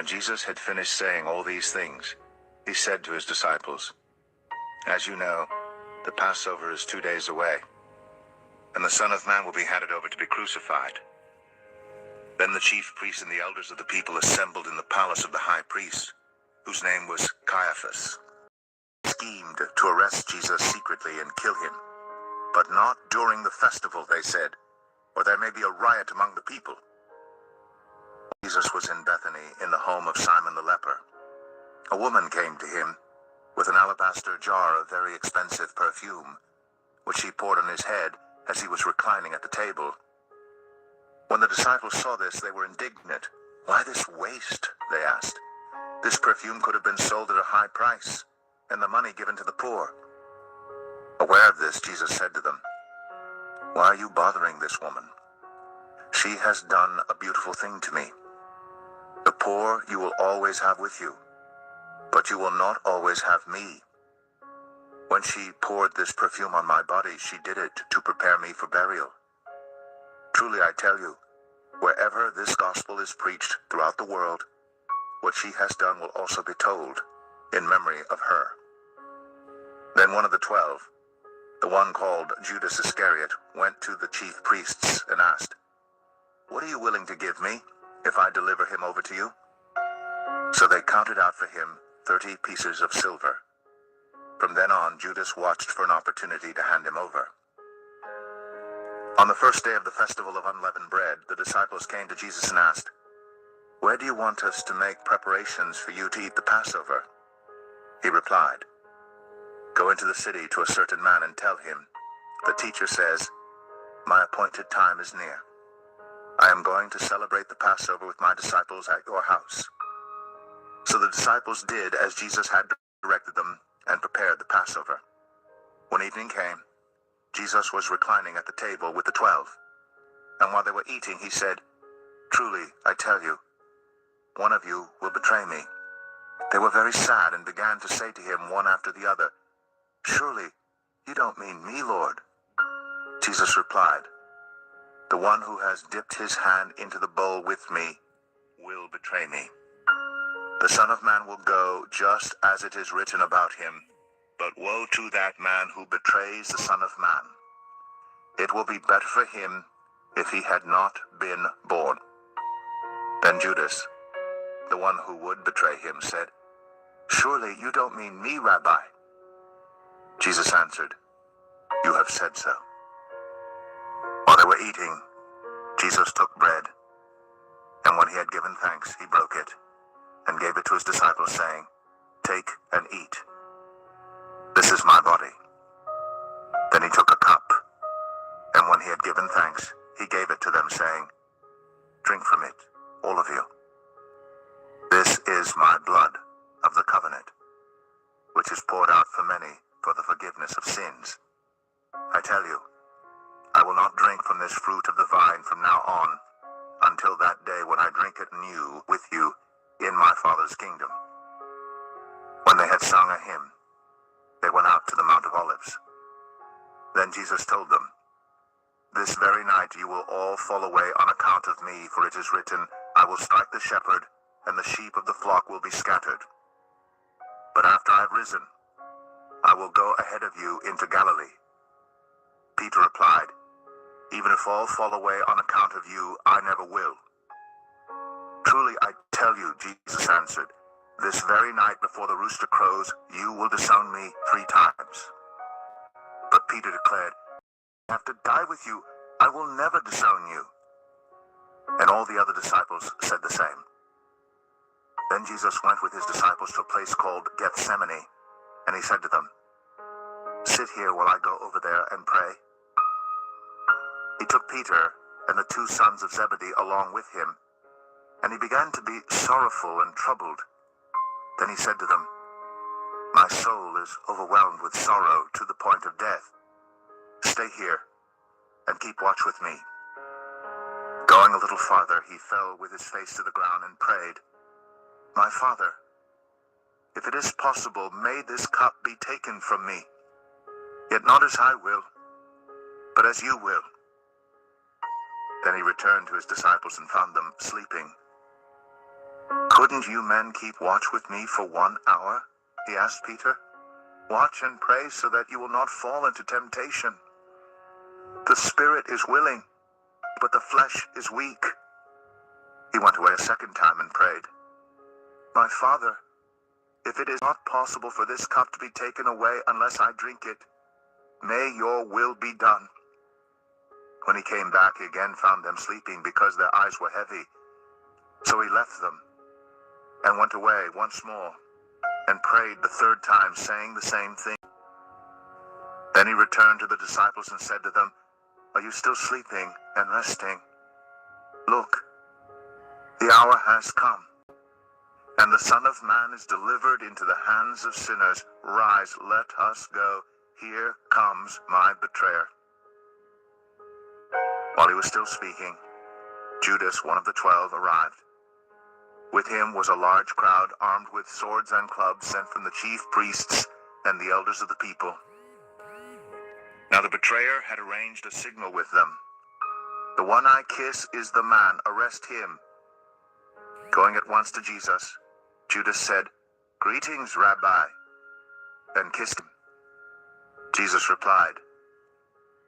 When Jesus had finished saying all these things, he said to his disciples, "As you know, the Passover is 2 days away, and the Son of Man will be handed over to be crucified." Then the chief priests and the elders of the people assembled in the palace of the high priest, whose name was Caiaphas. They schemed to arrest Jesus secretly and kill him, but not during the festival, they said, or there may be a riot among the people. Jesus was in Bethany in the home of Simon the leper. A woman came to him with an alabaster jar of very expensive perfume, which she poured on his head as he was reclining at the table. When the disciples saw this, they were indignant. "Why this waste?" they asked. "This perfume could have been sold at a high price, and the money given to the poor." Aware of this, Jesus said to them, "Why are you bothering this woman? She has done a beautiful thing to me. The poor you will always have with you, but you will not always have me. When she poured this perfume on my body, she did it to prepare me for burial. Truly I tell you, wherever this gospel is preached throughout the world, what she has done will also be told in memory of her." Then one of the 12, the one called Judas Iscariot, went to the chief priests and asked, "What are you willing to give me if I deliver him over to you?" So they counted out for him 30 pieces of silver. From then on, Judas watched for an opportunity to hand him over. On the first day of the festival of unleavened bread, the disciples came to Jesus and asked, "Where do you want us to make preparations for you to eat the Passover?" He replied, "Go into the city to a certain man and tell him, 'The teacher says, my appointed time is near. I am going to celebrate the Passover with my disciples at your house.'" So the disciples did as Jesus had directed them and prepared the Passover. When evening came, Jesus was reclining at the table with the 12. And while they were eating, he said, "Truly, I tell you, one of you will betray me." They were very sad and began to say to him one after the other, "Surely, you don't mean me, Lord." Jesus replied, "The one who has dipped his hand into the bowl with me will betray me. The Son of Man will go just as it is written about him, but woe to that man who betrays the Son of Man. It will be better for him if he had not been born." Then Judas, the one who would betray him, said, "Surely you don't mean me, Rabbi." Jesus answered, "You have said so." While they were eating, Jesus took bread, and when he had given thanks, he broke it and gave it to his disciples, saying, "Take and eat. This is my body." Then he took a cup, and when he had given thanks, he gave it to them, saying, "Drink from it, all of you. This is my blood of the covenant, which is poured out for many for the forgiveness of sins. I tell you, I will not drink from this fruit of the vine from now on, until that day when I drink it new with you in my Father's kingdom." When they had sung a hymn, they went out to the Mount of Olives. Then Jesus told them, "This very night you will all fall away on account of me, for it is written, 'I will strike the shepherd, and the sheep of the flock will be scattered.' But after I have risen, I will go ahead of you into Galilee." Peter replied, "Even if all fall away on account of you, I never will." "Truly I tell you," Jesus answered, "this very night before the rooster crows, you will disown me 3 times. But Peter declared, "I have to die with you. I will never disown you." And all the other disciples said the same. Then Jesus went with his disciples to a place called Gethsemane, and he said to them, "Sit here while I go over there and pray." He took Peter and the 2 sons of Zebedee along with him, and he began to be sorrowful and troubled. Then he said to them, "My soul is overwhelmed with sorrow to the point of death. Stay here and keep watch with me." Going a little farther, he fell with his face to the ground and prayed, "My Father, if it is possible, may this cup be taken from me. Yet not as I will, but as you will." Then he returned to his disciples and found them sleeping. Couldn't you men keep watch with me for 1 hour? He asked Peter. Watch and pray so that you will not fall into temptation. The spirit is willing, but the flesh is weak. He went away a second time and prayed, My Father, if it is not possible for this cup to be taken away unless I drink it, may your will be done. When he came back, he again found them sleeping because their eyes were heavy. So he left them and went away once more and prayed the third time, saying the same thing. Then he returned to the disciples and said to them, Are you still sleeping and resting? Look, the hour has come, and the Son of Man is delivered into the hands of sinners. Rise, let us go. Here comes my betrayer. While he was still speaking, Judas, one of the 12, arrived. With him was a large crowd armed with swords and clubs sent from the chief priests and the elders of the people. Now the betrayer had arranged a signal with them. The one I kiss is the man. Arrest him. Going at once to Jesus, Judas said, Greetings, Rabbi, and kissed him. Jesus replied,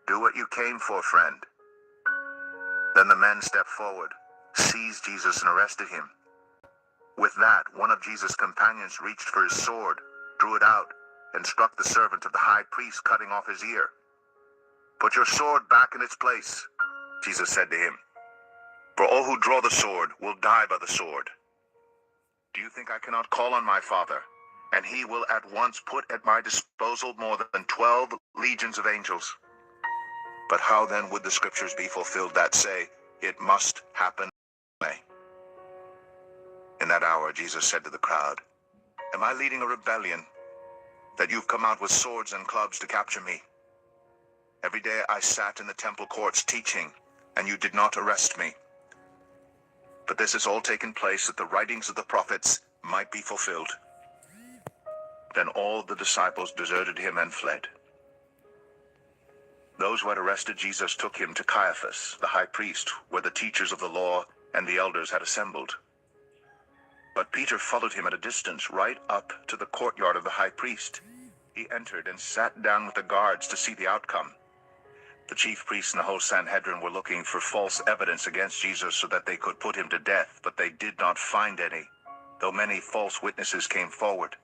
Do what you came for, friend. Then the men stepped forward, seized Jesus, and arrested him. With that, one of Jesus' companions reached for his sword, drew it out, and struck the servant of the high priest, cutting off his ear. Put your sword back in its place, Jesus said to him. For all who draw the sword will die by the sword. Do you think I cannot call on my Father, and he will at once put at my disposal more than 12 legions of angels? But how then would the scriptures be fulfilled that say, It must happen? In that hour, Jesus said to the crowd, Am I leading a rebellion, that you've come out with swords and clubs to capture me? Every day I sat in the temple courts teaching, and you did not arrest me. But this has all taken place that the writings of the prophets might be fulfilled. Then all the disciples deserted him and fled. Those who had arrested Jesus took him to Caiaphas, the high priest, where the teachers of the law and the elders had assembled. But Peter followed him at a distance, right up to the courtyard of the high priest. He entered and sat down with the guards to see the outcome. The chief priests and the whole Sanhedrin were looking for false evidence against Jesus so that they could put him to death, but they did not find any, though many false witnesses came forward.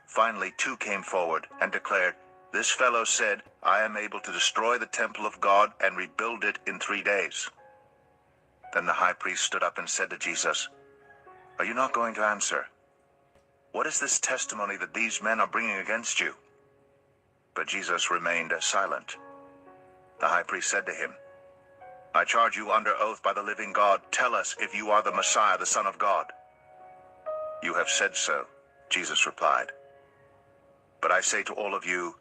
Finally, 2 came forward and declared, This fellow said, I am able to destroy the temple of God and rebuild it in 3 days. Then the high priest stood up and said to Jesus, Are you not going to answer? What is this testimony that these men are bringing against you? But Jesus remained silent. The high priest said to him, I charge you under oath by the living God, tell us if you are the Messiah, the Son of God. You have said so, Jesus replied. But I say to all of you,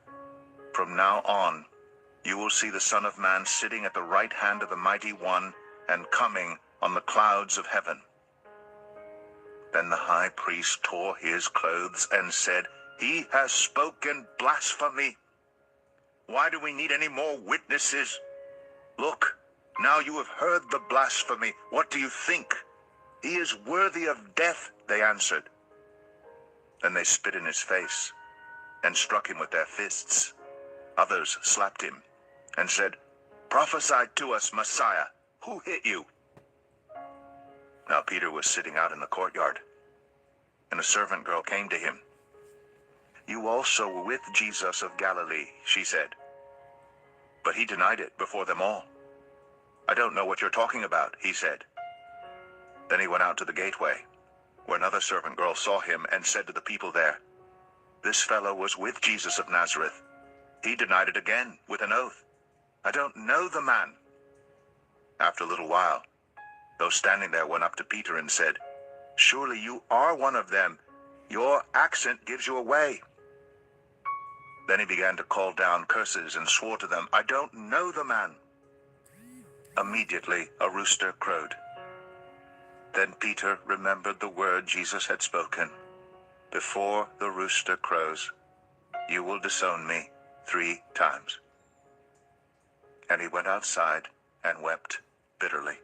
from now on, you will see the Son of Man sitting at the right hand of the Mighty One and coming on the clouds of heaven. Then the high priest tore his clothes and said, He has spoken blasphemy. Why do we need any more witnesses? Look, now you have heard the blasphemy. What do you think? He is worthy of death, they answered. Then they spit in his face and struck him with their fists. Others slapped him and said, Prophesy to us, Messiah. Who hit you? Now Peter was sitting out in the courtyard, and a servant girl came to him. You also were with Jesus of Galilee, she said. But he denied it before them all. I don't know what you're talking about, he said. Then he went out to the gateway, where another servant girl saw him and said to the people there, This fellow was with Jesus of Nazareth. He denied it again with an oath. I don't know the man. After a little while, those standing there went up to Peter and said, Surely you are one of them. Your accent gives you away. Then he began to call down curses and swore to them, I don't know the man. Immediately a rooster crowed. Then Peter remembered the word Jesus had spoken. Before the rooster crows, you will disown me 3 times. And he went outside and wept bitterly.